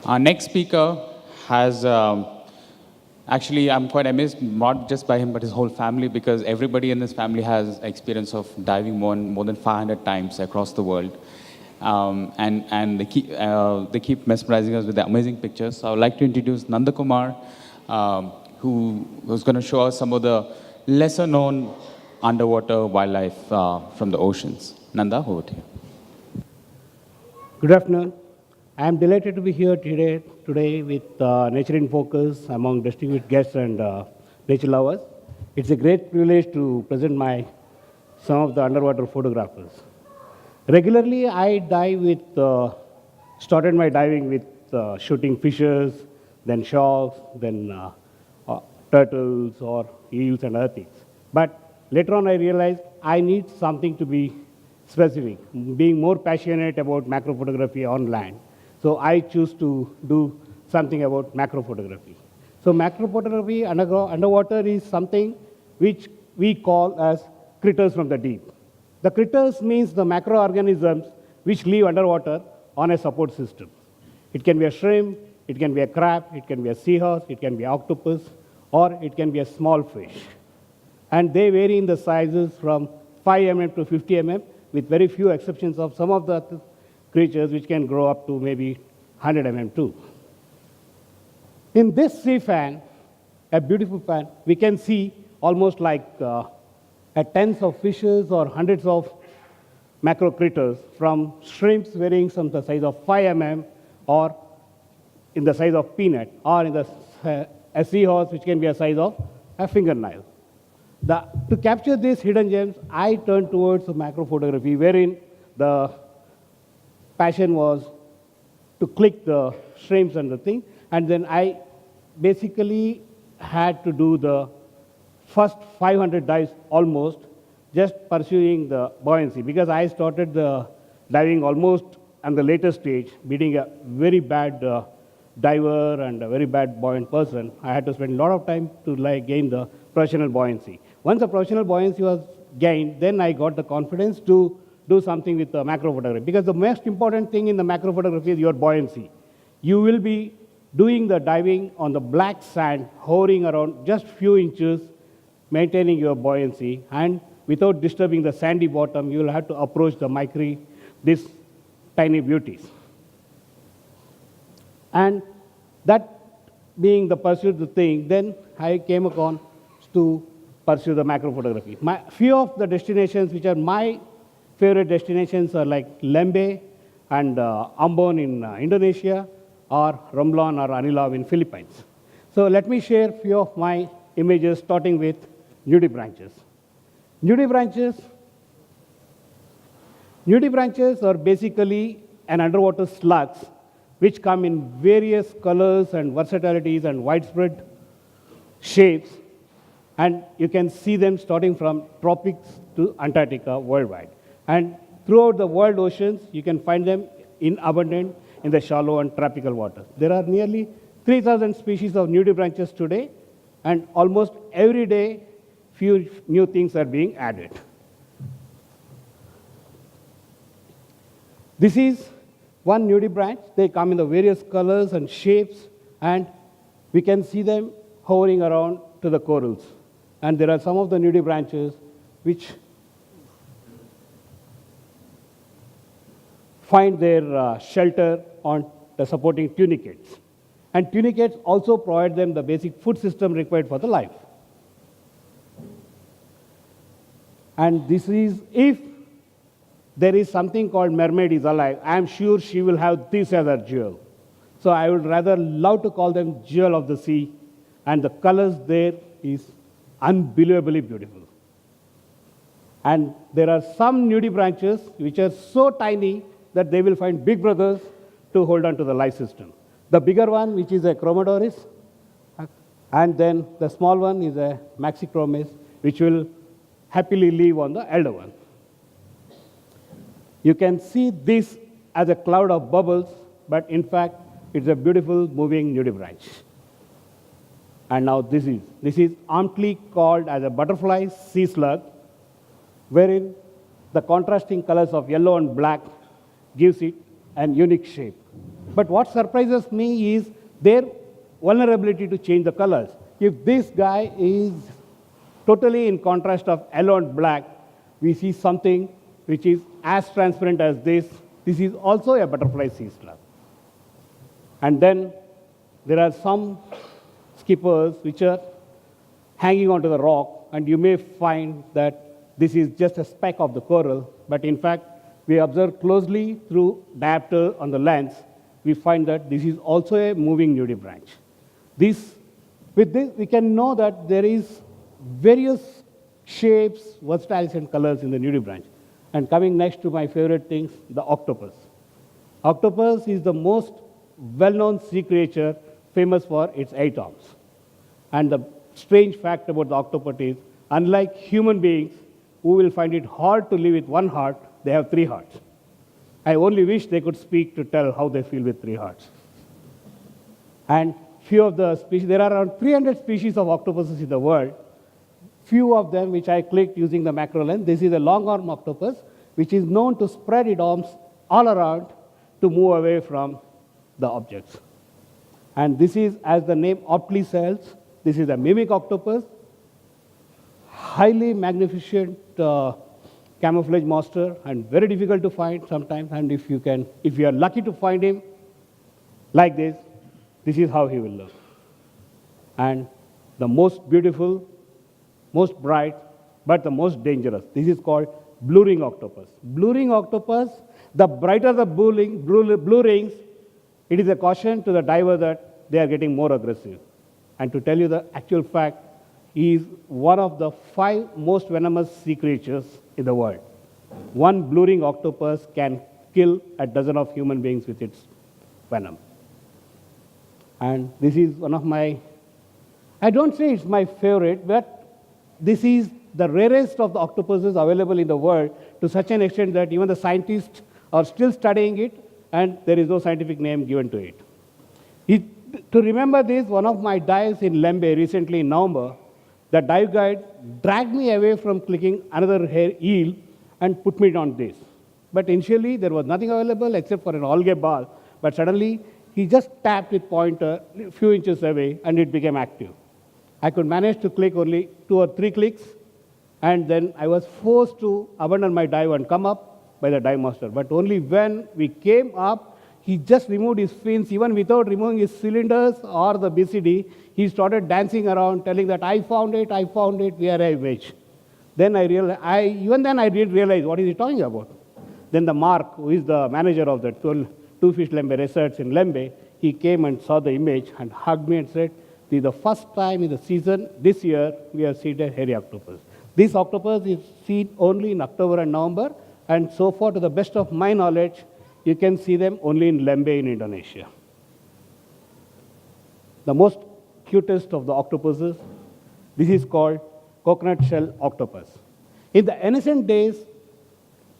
Our next speaker has, actually, I'm quite amazed, not just by him, but his whole family, because everybody in this family has experience of diving more than 500 times across the world. And they keep mesmerizing us with their amazing pictures. So I would like to introduce Nanda Kumar, who's going to show us some of the lesser known underwater wildlife from the oceans. Nanda, over to you. Good afternoon. I am delighted to be here today with Nature in Focus among distinguished guests and nature lovers. It's a great privilege to present some of the underwater photographers. Regularly, I started my diving with shooting fishes, then sharks, then turtles or eels and other things. But later on, I realized I need something to be specific, being more passionate about macro photography on land. So I choose to do something about macro photography. So macro photography underwater is something which we call as critters from the deep. The critters means the macroorganisms which live underwater on a support system. It can be a shrimp, it can be a crab, it can be a seahorse, it can be an octopus, or it can be a small fish. And they vary in the sizes from 5 mm to 50 mm, with very few exceptions of some of the creatures which can grow up to maybe 100 mm too. In this sea fan, a beautiful fan, we can see almost like tens of fishes or hundreds of macro critters, from shrimps varying from the size of 5 mm or in the size of peanut, or in a seahorse which can be a size of a fingernail. To capture these hidden gems, I turned towards macro photography, wherein the passion was to click the shrimps and the thing, and then I basically had to do the first 500 dives almost, just pursuing the buoyancy, because I started the diving almost on the later stage, being a very bad diver and a very bad buoyant person. I had to spend a lot of time to gain the professional buoyancy. Once the professional buoyancy was gained, then I got the confidence to do something with the macro photography, because the most important thing in the macro photography is your buoyancy. You will be doing the diving on the black sand, hovering around just few inches, maintaining your buoyancy, and without disturbing the sandy bottom, you will have to approach these tiny beauties. And that being the pursuit of the thing, then I came upon to pursue the macro photography. Few of the destinations which are my favorite destinations are like Lembe and Ambon in Indonesia, or Romblon or Anilov in Philippines. So let me share a few of my images, starting with nudibranches. Nudibranches are basically an underwater slugs which come in various colors and versatilities and widespread shapes, and you can see them starting from tropics to Antarctica worldwide. And throughout the world oceans, you can find them in abundance in the shallow and tropical waters. There are nearly 3,000 species of nudibranches today, and almost every day, few new things are being added. This is one nudibranch. They come in the various colors and shapes, and we can see them hovering around to the corals. And there are some of the nudibranches which find their shelter on the supporting tunicates. And tunicates also provide them the basic food system required for the life. And this is, if there is something called mermaid is alive, I am sure she will have this as a jewel. So I would rather love to call them jewel of the sea, and the colors there is unbelievably beautiful. And there are some nudibranches which are so tiny that they will find big brothers to hold on to the life system. The bigger one, which is a chromodoris, and then the small one is a maxichromis, which will happily live on the elder one. You can see this as a cloud of bubbles, but in fact, it's a beautiful moving nudibranch. And now this is amply called as a butterfly sea slug, wherein the contrasting colors of yellow and black gives it and unique shape. But what surprises me is their vulnerability to change the colors. If this guy is totally in contrast of yellow and black, we see something which is as transparent as this. This is also a butterfly sea slug. And then there are some skippers which are hanging onto the rock, and you may find that this is just a speck of the coral, but in fact, we observe closely through diopter on the lens, we find that this is also a moving nudibranch. With this, we can know that there is various shapes, versatiles, and colors in the nudibranch. And coming next to my favorite things, the octopus. Octopus is the most well-known sea creature famous for its 8 arms. And the strange fact about the octopus is, unlike human beings, who will find it hard to live with one heart, they have 3 hearts. I only wish they could speak to tell how they feel with 3 hearts. And few of the species, there are around 300 species of octopuses in the world. Few of them which I clicked using the macro lens. This is a long arm octopus, which is known to spread its arms all around to move away from the objects. And this is, as the name aptly says, this is a mimic octopus, highly magnificent camouflage monster, and very difficult to find sometimes. And if you are lucky to find him like this is how he will look. And the most beautiful, most bright, but the most dangerous. This is called blue ring octopus. Blue ring octopus, the brighter the blue rings, it is a caution to the diver that they are getting more aggressive. And to tell you the actual fact, he is one of the 5 most venomous sea creatures in the world. One blue ring octopus can kill a dozen of human beings with its venom. And this is one of my, I don't say it's my favorite, but this is the rarest of the octopuses available in the world, to such an extent that even the scientists are still studying it, and there is no scientific name given to it. To remember this, one of my dives in Lembe recently in November, the dive guide dragged me away from clicking another eel and put me on this. But initially, there was nothing available except for an algae ball, but suddenly, he just tapped with pointer a few inches away, and it became active. I could manage to click only 2 or 3 clicks, and then I was forced to abandon my dive and come up by the dive master. But only when we came up, he just removed his fins, even without removing his cylinders or the BCD. He started dancing around, telling that, I found it, we are a image. Then I realized, even then I didn't realize what is he talking about. Then the Mark, who is the manager of the Two Fish Lembe Resorts in Lembe, he came and saw the image and hugged me and said, this is the first time in the season this year we have seen a hairy octopus. This octopus is seen only in October and November, and so far, to the best of my knowledge, you can see them only in Lembe in Indonesia. The most cutest of the octopuses, this is called coconut shell octopus. In the ancient days,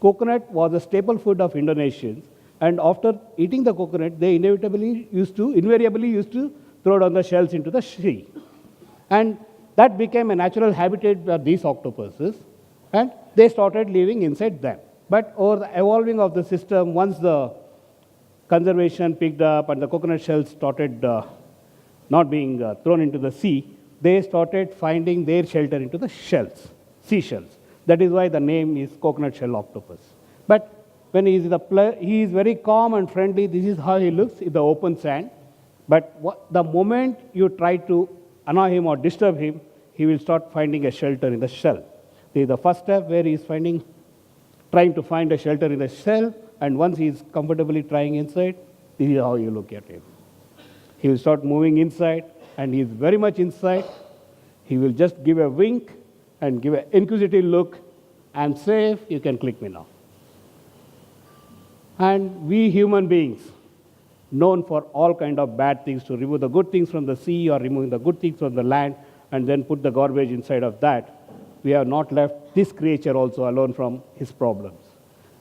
coconut was a staple food of Indonesians, and after eating the coconut, they invariably used to throw down the shells into the sea. And that became a natural habitat for these octopuses, and they started living inside them. But over the evolving of the system, once the conservation picked up and the coconut shells started not being thrown into the sea, they started finding their shelter into the shells, seashells. That is why the name is coconut shell octopus. But when he is very calm and friendly. This is how he looks in the open sand. But the moment you try to annoy him or disturb him, he will start finding a shelter in the shell. This is the first step where he is trying to find a shelter in the shell, and once he is comfortably trying inside, this is how you look at him. He will start moving inside, and he is very much inside. He will just give a wink and give an inquisitive look. I'm safe, you can click me now. And we human beings, known for all kind of bad things, to remove the good things from the sea or removing the good things from the land and then put the garbage inside of that, we have not left this creature also alone from his problems.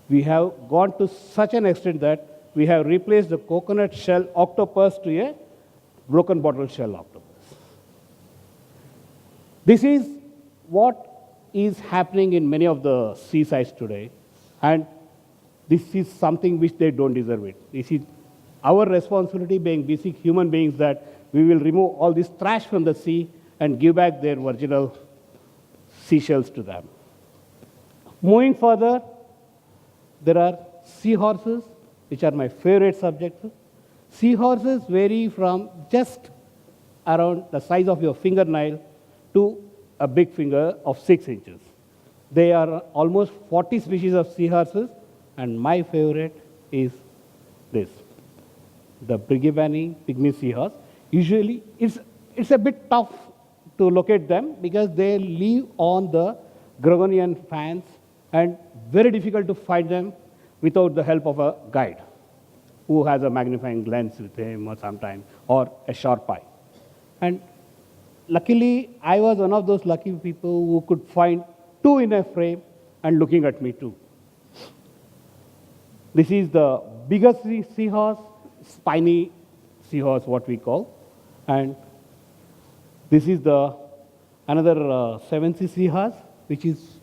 We have gone to such an extent that we have replaced the coconut shell octopus to a broken bottle shell octopus. This is what is happening in many of the seasides today. And this is something which they don't deserve it. This is our responsibility being basic human beings that we will remove all this trash from the sea and give back their original seashells to them. Moving further, there are seahorses, which are my favorite subjects. Seahorses vary from just around the size of your fingernail to a big finger of 6 inches. There are almost 40 species of seahorses, and my favorite is this, the Pygmy Seahorse. Usually, it's a bit tough to locate them because they live on the Gregorian fans and very difficult to find them without the help of a guide who has a magnifying lens with him or sometime, or a sharp eye. And luckily, I was one of those lucky people who could find 2 in a frame and looking at me too. This is the biggest seahorse, spiny seahorse, what we call. And this is another 7C seahorse, which is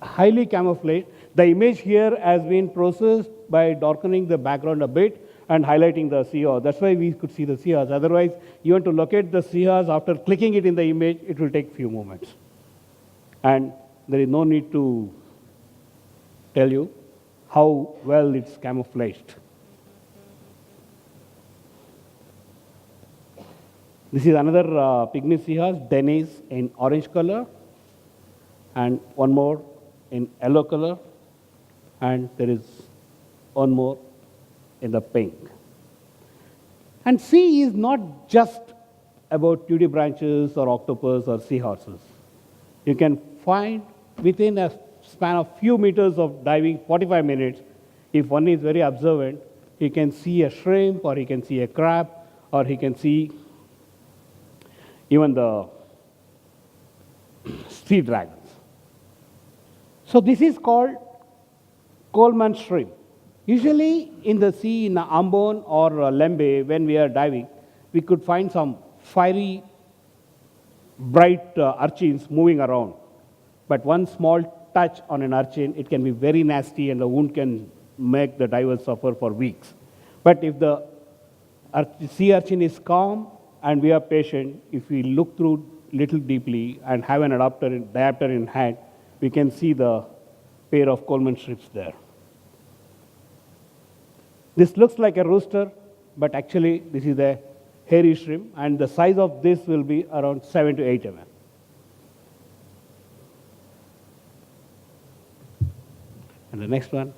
highly camouflaged. The image here has been processed by darkening the background a bit and highlighting the seahorse. That's why we could see the seahorse. Otherwise, you want to locate the seahorse after clicking it in the image, it will take few moments. And there is no need to tell you how well it's camouflaged. This is another Pygmy Seahorse, Denise in orange color, and one more in yellow color, and there is one more in the pink. And sea is not just about nudibranches or octopus or seahorses. You can find within a span of few meters of diving, 45 minutes, if one is very observant, he can see a shrimp, or he can see a crab, or he can see even the sea dragons. So this is called Coleman Shrimp. Usually in the sea, in Ambon or Lembe, when we are diving, we could find some fiery, bright urchins moving around. But one small touch on an urchin, it can be very nasty, and the wound can make the diver suffer for weeks. But if the sea urchin is calm and we are patient, if we look through little deeply and have an diopter in hand, we can see the pair of Coleman shrimps there. This looks like a rooster, but actually this is a hairy shrimp, and the size of this will be around 7 to 8 mm. And the next one.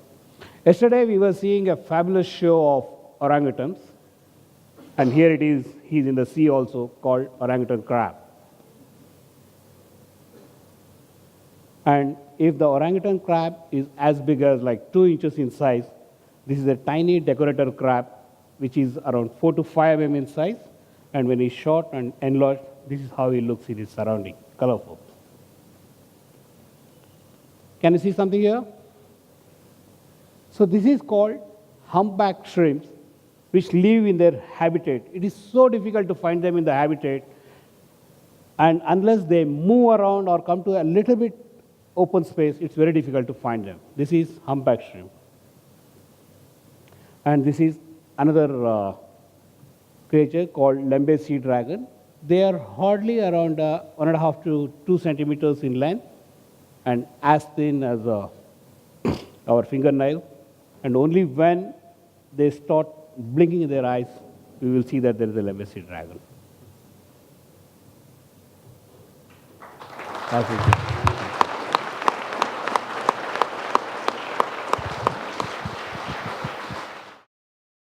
Yesterday we were seeing a fabulous show of orangutans, and here it is, he's in the sea also, called orangutan crab. And if the orangutan crab is as big as like 2 inches in size, this is a tiny decorator crab, which is around 4 to 5 mm in size, and when he's short and enlarged, this is how he looks in his surrounding, colorful. Can you see something here? So this is called humpback shrimps, which live in their habitat. It is so difficult to find them in the habitat, and unless they move around or come to a little bit open space, it's very difficult to find them. This is humpback shrimp. And this is another creature called Mbc Dragon. They are hardly around 1.5 to 2 centimeters in length and as thin as our fingernail. And only when they start blinking in their eyes, we will see that there is a Mbc Dragon. That's it.